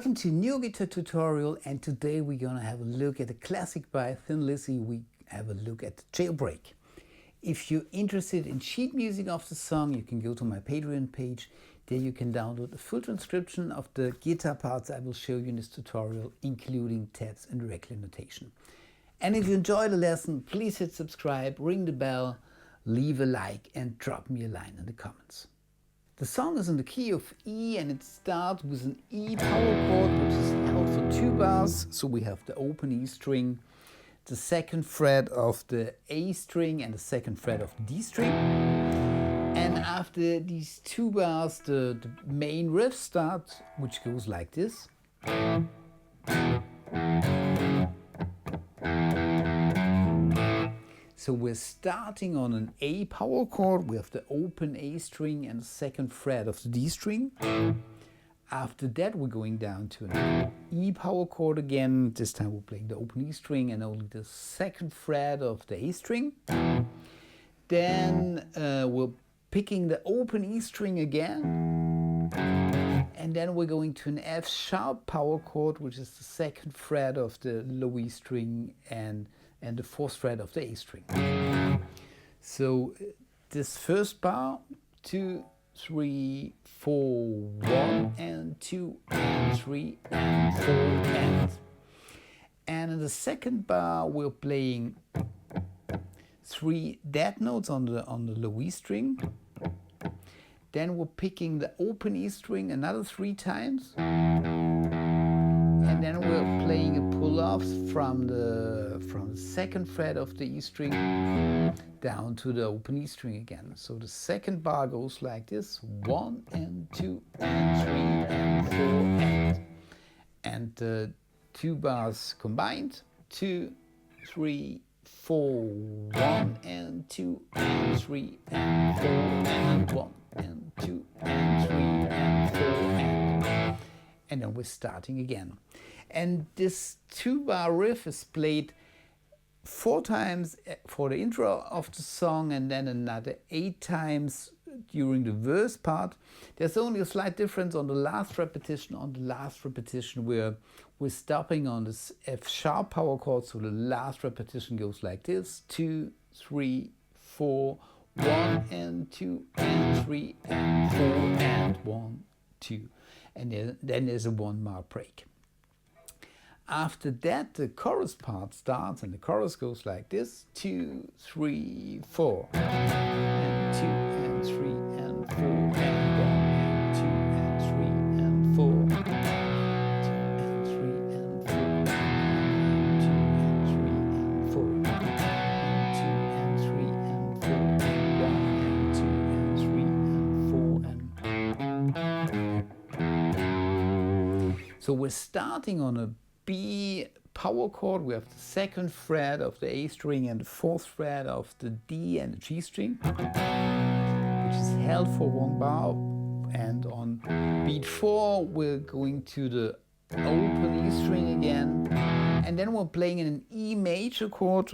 Welcome to new guitar tutorial, and today we're gonna have a look at a classic by Thin Lizzy. We have a look at Jailbreak. If you're interested in sheet music of the song, you can go to my Patreon page. There you can download a full transcription of the guitar parts I will show you in this tutorial, including tabs and regular notation. And if you enjoy the lesson, please hit subscribe, ring the bell, leave a like and drop me a line in the comments. The song is in the key of E and it starts with an E power chord which is held for 2 bars. So we have the open E string, the 2nd fret of the A string and the 2nd fret of the D string. And after these 2 bars the main riff starts, which goes like this. So we're starting on an A power chord. We have the open A string and the 2nd fret of the D string. After that we're going down to an E power chord again. This time we're playing the open E string and only the 2nd fret of the A string. Then we're picking the open E string again. And then we're going to an F sharp power chord, which is the 2nd fret of the low E string and the 4th fret of the A string. So this first bar, 2, 3, 4, 1 and 2 and 3 and 4 and in the second bar we're playing 3 dead notes on the low E string. Then we're picking the open E string another 3 times. And then we're playing a pull-off from the 2nd fret of the E string down to the open E string again. So the second bar goes like this: 1 and 2 and 3 and 4 and the 2 bars combined: 2, 3, 4, 1 and 2 and 3 and 4 and 1 and 2 and 3 and 4 and then we're starting again. And this 2-bar riff is played 4 times for the intro of the song and then another 8 times during the verse part. There's only a slight difference on the last repetition. On the last repetition we're stopping on this F sharp power chord, so the last repetition goes like this: 2, 3, 4, 1 and 2 and 3 and 4 and 1, 2. And then there's a 1-bar break. After that the chorus part starts and the chorus goes like this: 2, 3, 4 and 2 and 3 and 4 and 1 and 2 and 3 and 4 and 2 and 3 and 4 and 2 and 3 and 4 and 2 and 3 and 4 and 1 and 2 and 3 and 4 and so we're starting on a B power chord. We have the 2nd fret of the A string and the 4th fret of the D and the G string, which is held for 1 bar. And on beat 4 we're going to the open E string again, and then we're playing in an E major chord.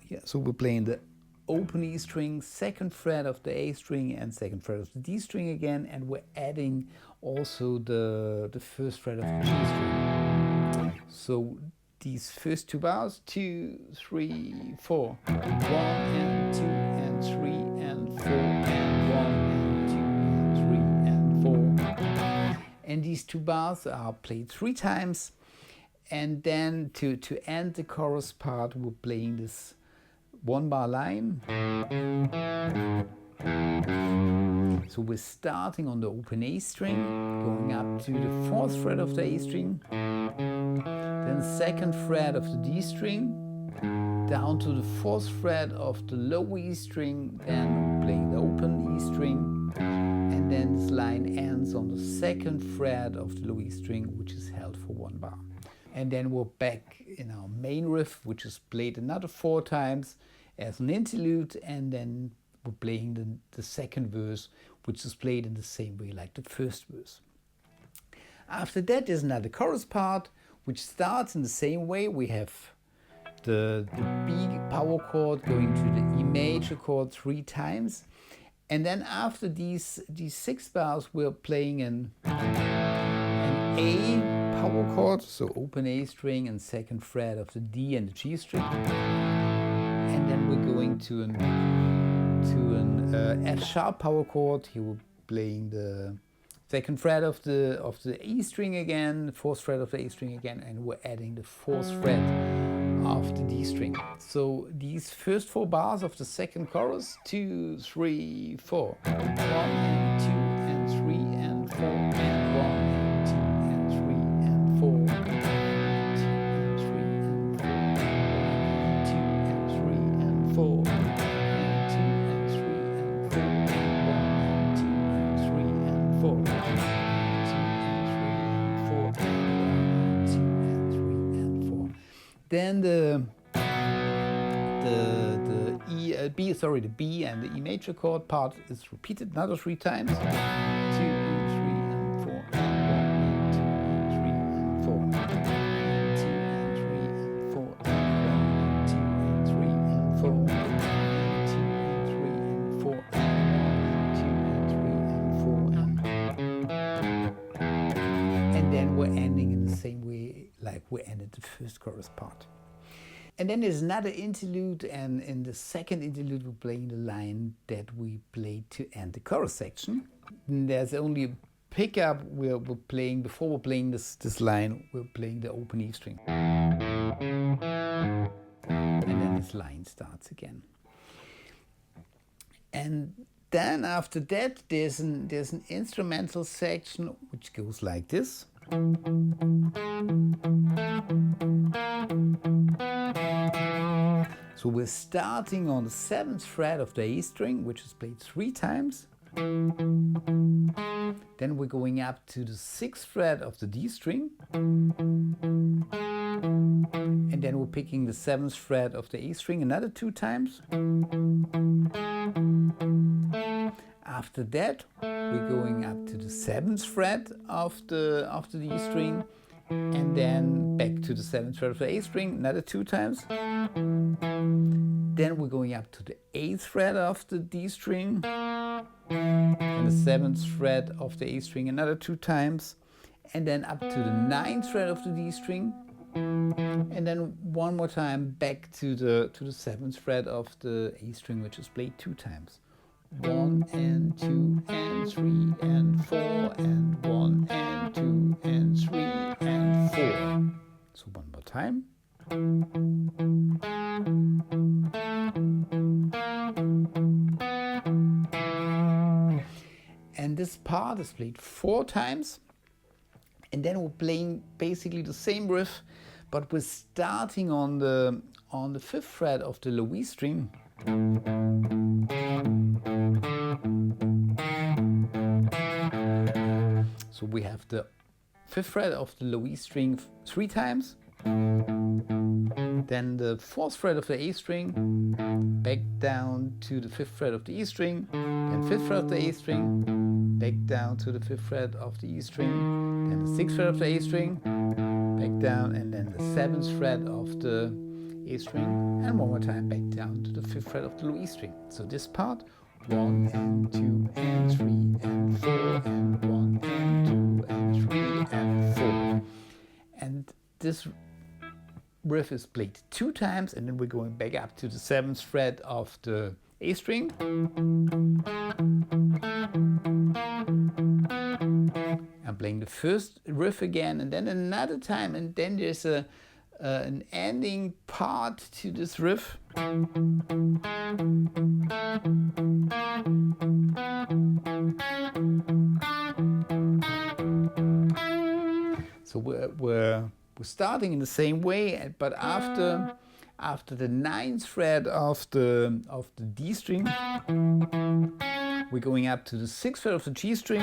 Yeah, so we're playing the open E string, 2nd fret of the A string and 2nd fret of the D string again, and we're adding also the 1st fret of the G string. So these first 2 bars: 2, 3, 4, 1 and 2 and 3 and 4 and 1 and 2 and 3 and 4. And these 2 bars are played 3 times. And then to end the chorus part we're playing this 1-bar line. So we're starting on the open A string, going up to the 4th fret of the A string, then 2nd fret of the D string, down to the 4th fret of the low E string, then playing the open E string, and then this line ends on the 2nd fret of the low E string, which is held for 1 bar. And then we're back in our main riff, which is played another 4 times as an interlude, and then we're playing the 2nd verse, which is played in the same way like the 1st verse. After that there's another chorus part, which starts in the same way. We have the B power chord going to the E major chord 3 times, and then after these 6 bars we're playing an A power chord, so open A string and second fret of the D and the G string, and then we're going to an F sharp power chord. Here we're playing the second fret of the E string again, fourth fret of the A string again, and we're adding the fourth fret of the D string. So these first 4 bars of the second chorus, 2, 3, 4, 1 and 2 and 3 and 4 and 1 and 2 and 3 and 4, 2 and 3 and 4, 2 and 3 and 4, 2 and 3 and 4, 1 and 2 and 3 and 4, 2 and 3 and 4, 2 and 3 and 4. Then the B and the E major chord part is repeated another 3 times. 2 and 3 and 4 and 1 and 2 and 3 and 4. 2 and 3 and 4 and 1 and 2 and 3 and 4. 2 and 3 and 4 and 1 and 2 and 3 and 4 and then we're ending in the same way like we ended the first chorus part. And then there's another interlude, and in the second interlude we're playing the line that we played to end the chorus section. And there's only a pickup we're playing, before we're playing this line, we're playing the open E string. And then this line starts again. And then after that there's an instrumental section which goes like this. So we're starting on the 7th fret of the A string, which is played 3 times. Then we're going up to the 6th fret of the D string. And then we're picking the 7th fret of the A string another 2 times. After that, we're going up to the 7th fret of the D string, and then back to the 7th fret of the A string another 2 times. Then we're going up to the 8th fret of the D string and the 7th fret of the A string another 2 times, and then up to the 9th fret of the D string, and then one more time back to the 7th fret of the A string, which is played 2 times. 1 and 2 and 3 and 4 and 1 and 2 and 3 and 4. So one more time. And this part is played 4 times, and then we're playing basically the same riff, but we're starting on the 5th fret of the low E string. So we have the 5th fret of the low E string 3 times, then the 4th fret of the A string, back down to the 5th fret of the E string, then 5th fret of the A string, back down to the 5th fret of the E string, then the 6th fret of the A string, back down, and then the 7th fret of the A string, and one more time back down to the 5th fret of the low E string. So this part, 1 and 2 and 3 and 4 and 1 and 2 and 3 and 4. And this riff is played 2 times, and then we're going back up to the 7th fret of the A string. I'm playing the first riff again, and then another time, and then there's an ending part to this riff. So we're starting in the same way, but after the 9th fret of the D string, we're going up to the 6th fret of the G string,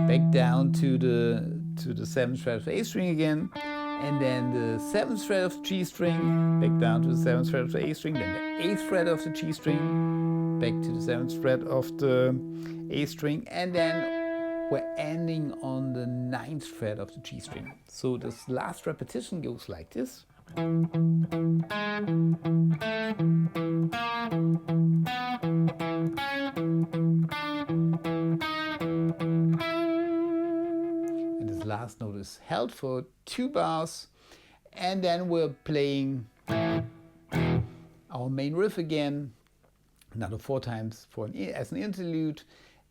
back down to the 7th fret of the A string again, and then the 7th fret of the G string, back down to the 7th fret of the A string, then the 8th fret of the G string, back to the 7th fret of the A string, and then we're ending on the 9th fret of the G string. So this last repetition goes like this. And this last note is held for 2 bars, and then we're playing our main riff again, another 4 times as an interlude,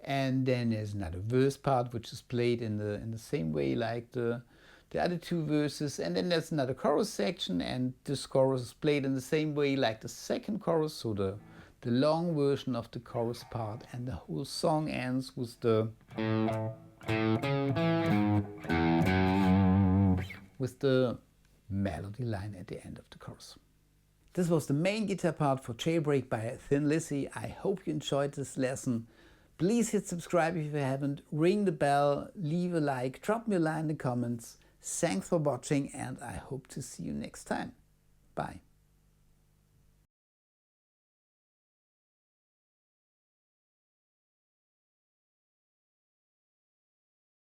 and then there's another verse part which is played in the same way like the other 2 verses, and then there's another chorus section, and this chorus is played in the same way like the second chorus, so the long version of the chorus part, and the whole song ends with the melody line at the end of the chorus. This was the main guitar part for Jailbreak by Thin Lizzy. I hope you enjoyed this lesson. Please hit subscribe if you haven't, ring the bell, leave a like, drop me a line in the comments. Thanks for watching, and I hope to see you next time. Bye.